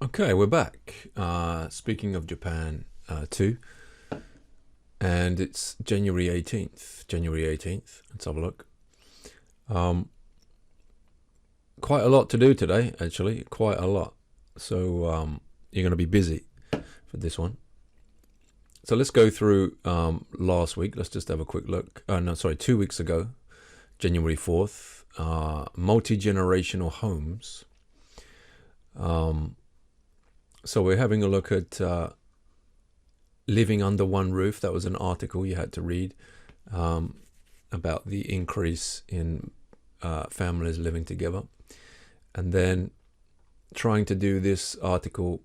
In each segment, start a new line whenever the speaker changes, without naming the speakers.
Okay, we're back. Speaking of Japan, too, and it's January 18th. January 18th. Let's have a look. Um, Quite a lot to do today, actually. Quite a lot. So you're going to be busy for this one. So let's go through last week. Let's just have a quick look. No, sorry, 2 weeks ago, January 4th, multi-generational homes. So we're having a look at living under one roof. That was an article you had to read about the increase in families living together. And then trying to do this article,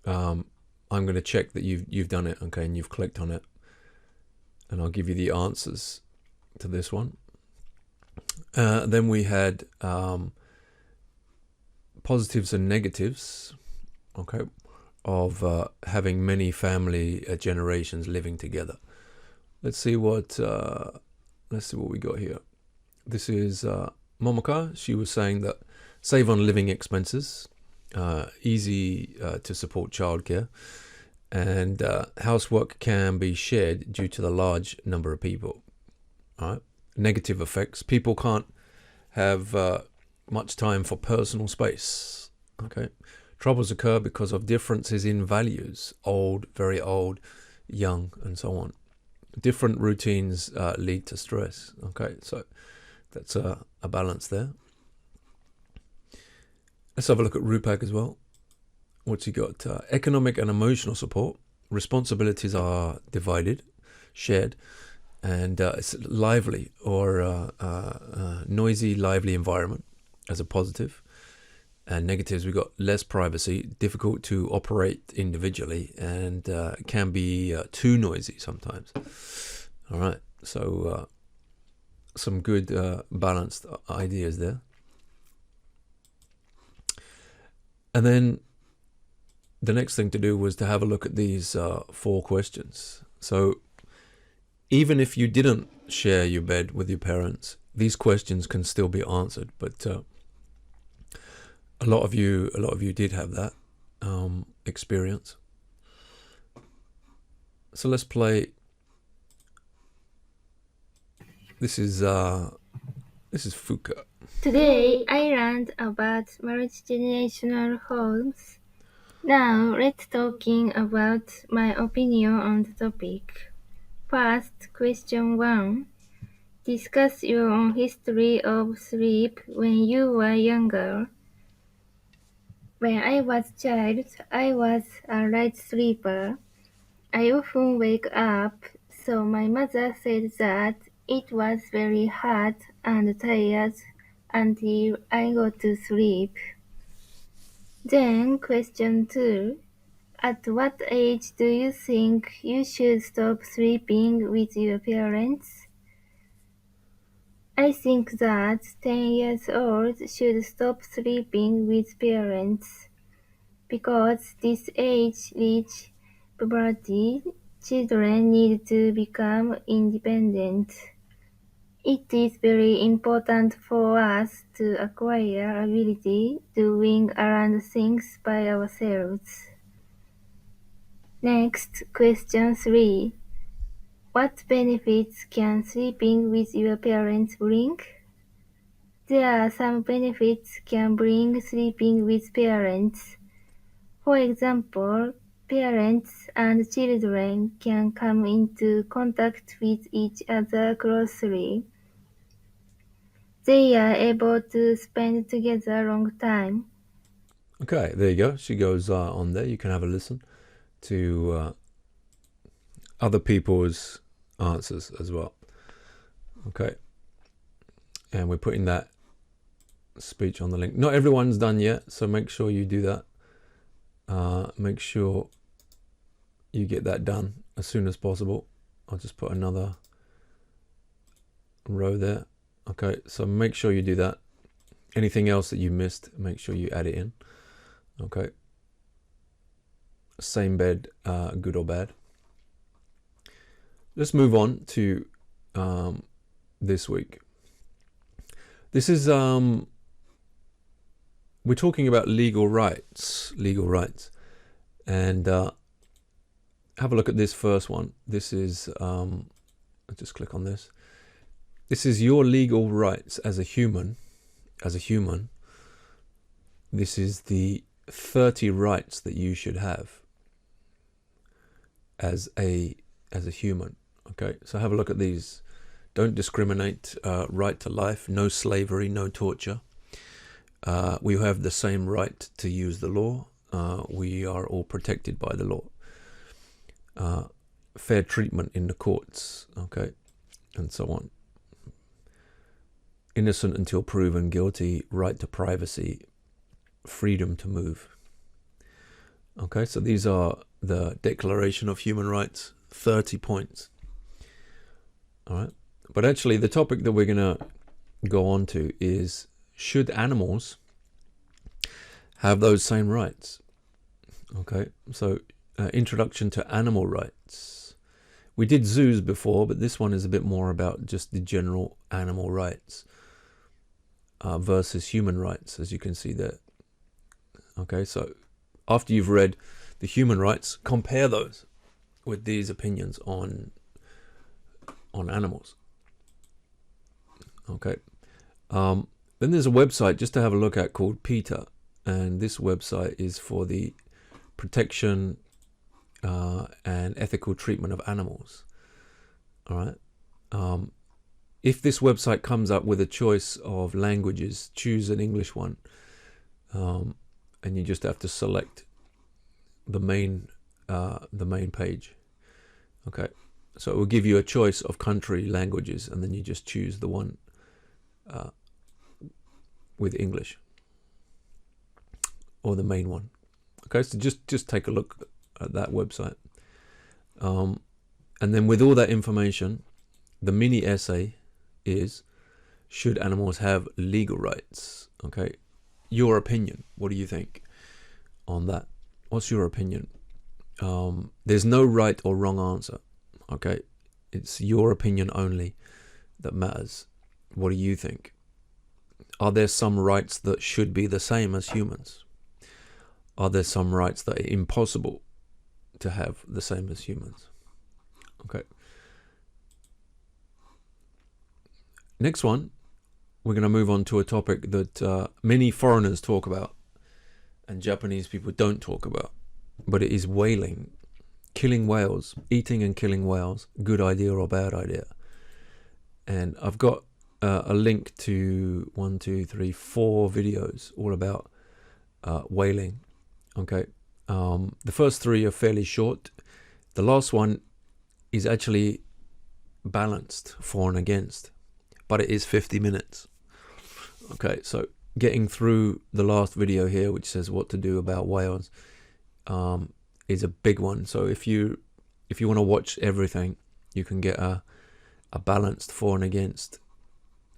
I'm going to check that you've done it, okay, and you've clicked on it, and I'll give you the answers to this one. Then we had positives and negatives, okay, of having many family generations living together. Let's see what we got here. This is Momoka. She was saying that save on living expenses, easy to support childcare, and housework can be shared due to the large number of people. All right. Negative effects: people can't have much time for personal space. Okay. Troubles occur because of differences in values: old, very old, young, and so on. Different routines lead to stress. Okay, so that's a balance there. Let's have a look at Rupak as well. What's he got? Economic and emotional support. Responsibilities are divided, shared, and it's lively or noisy, lively environment as a positive. And negatives, we've got less privacy, difficult to operate individually, and can be too noisy sometimes. All right, so some good balanced ideas there. And then the next thing to do was to have a look at these 4 questions. So even if you didn't share your bed with your parents, these questions can still be answered. But a lot of you did have that experience. So let's play. This is Fuka.
Today I learned about multi-generational homes. Now let's talking about my opinion on the topic. First, question 1. Discuss your own history of sleep when you were younger. When I was a child, I was a light sleeper. I often wake up, so my mother said that it was very hard and tired until I go to sleep. Then question 2. At what age do you think you should stop sleeping with your parents? I think that 10 years old should stop sleeping with parents because this age reach puberty, children need to become independent. It is very important for us to acquire ability doing around things by ourselves. Next, question 3. What benefits can sleeping with your parents bring? There are some benefits can bring sleeping with parents. For example, parents and children can come into contact with each other closely. They are able to spend together a long time.
Okay, there you go. She goes on there. You can have a listen to other people's answers as well. Okay, and we're putting that speech on the link. Not everyone's done yet, so make sure you do that. Make sure you get that done as soon as possible. I'll just put another row there. Okay, so make sure you do that. Anything else that you missed, make sure you add it in. Okay. Same bed, good or bad. Let's move on to this week. This is we're talking about legal rights, and have a look at this first one. This is, I'll just click on this. This is your legal rights as a human. This is the 30 rights that you should have as a human. Okay, so have a look at these. Don't discriminate, right to life, no slavery, no torture. We have the same right to use the law. We are all protected by the law. Fair treatment in the courts, okay, and so on. Innocent until proven guilty, right to privacy, freedom to move. Okay, so these are the Declaration of Human Rights, 30 points. All right, but actually the topic that we're going to go on to is, should animals have those same rights? Okay, so introduction to animal rights. We did zoos before, but this one is a bit more about just the general animal rights versus human rights, as you can see there. Okay, so after you've read the human rights, compare those with these opinions on animals. Okay, then there's a website just to have a look at called PETA, and this website is for the protection and ethical treatment of animals. All right. If this website comes up with a choice of languages, choose an English one, and you just have to select the main page. Okay, so it will give you a choice of country languages, and then you just choose the one with English, or the main one. Okay, so just take a look at that website, and then with all that information, the mini essay is, should animals have legal rights? Okay, your opinion. What do you think on that? What's your opinion? There's no right or wrong answer. Okay, it's your opinion only that matters. What do you think? Are there some rights that should be the same as humans? Are there some rights that are impossible to have the same as humans? Okay. Next one, we're going to move on to a topic that many foreigners talk about and Japanese people don't talk about, but it is whaling. Killing whales, eating and killing whales, good idea or bad idea. And I've got a link to 4 videos all about whaling. Okay, the first 3 are fairly short. The last one is actually balanced, for and against, but it is 50 minutes. Okay, so getting through the last video here, which says what to do about whales, is a big one. So if you want to watch everything, you can get a balanced for and against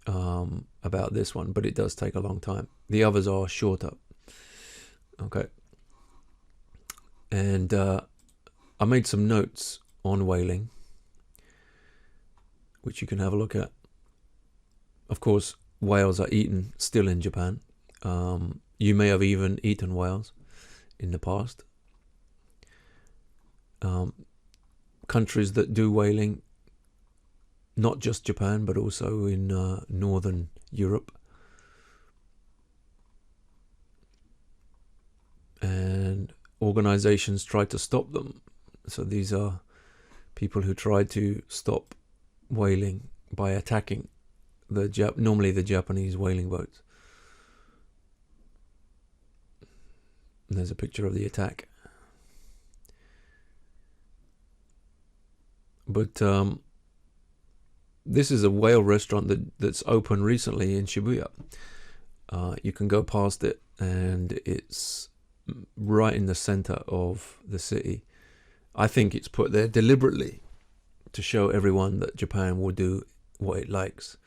about this one, but it does take a long time. The others are shorter. Okay, and I made some notes on whaling, which you can have a look at. Of course, whales are eaten still in Japan. You may have even eaten whales in the past. Countries that do whaling, not just Japan, but also in Northern Europe. And organizations try to stop them. So these are people who try to stop whaling by attacking normally the Japanese whaling boats. And there's a picture of the attack. But this is a whale restaurant that's opened recently in Shibuya. You can go past it, and it's right in the center of the city. I think it's put there deliberately to show everyone that Japan will do what it likes.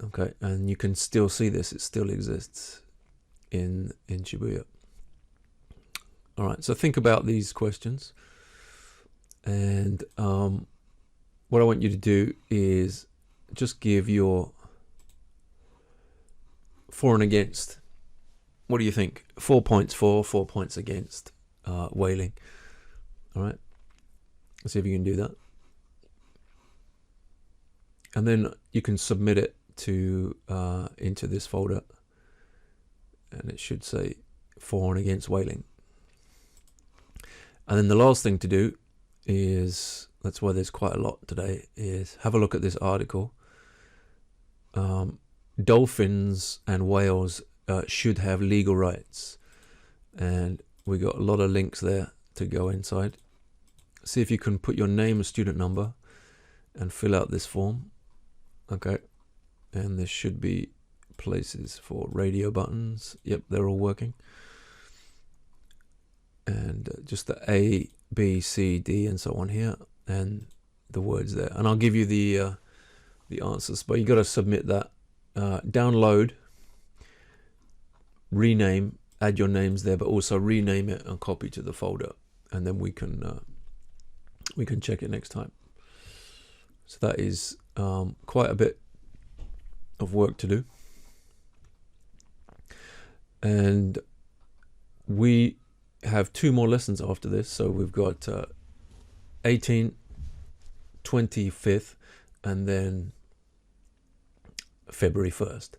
Okay, and you can still see this. It still exists in Shibuya. All right, so think about these questions. And what I want you to do is just give your for and against What do you think? 4 points for, 4 points against whaling. All right. Let's see if you can do that. And then you can submit it to into this folder, and it should say for and against whaling. And then the last thing to do is, that's why there's quite a lot today, is have a look at this article. Dolphins and whales should have legal rights, and we got a lot of links there to go inside. See if you can put your name and student number and fill out this form. Okay, and there should be places for radio buttons. Yep, they're all working. And just the A, B, C, D, and so on here, and the words there. And I'll give you the answers, but you got to submit that. Download, rename, add your names there, but also rename it and copy to the folder, and then we can check it next time. So that is quite a bit of work to do, and we have 2 more lessons after this. So we've got 18th, 25th, and then February 1st.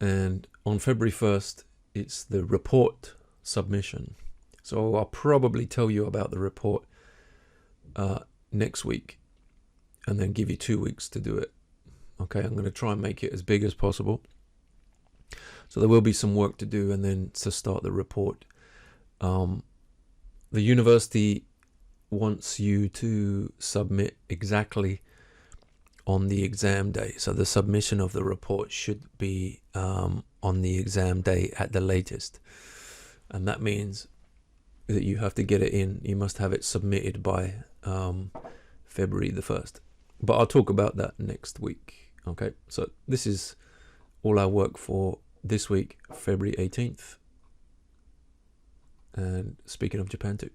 And on February 1st, it's the report submission. So I'll probably tell you about the report next week, and then give you 2 weeks to do it. Okay, I'm going to try and make it as big as possible. So there will be some work to do, and then to start the report. The university wants you to submit exactly on the exam day. So the submission of the report should be on the exam day at the latest. And that means that you have to get it in. You must have it submitted by February the 1st. But I'll talk about that next week. Okay, so this is all our work for this week, February 18th. And speaking of Japan too.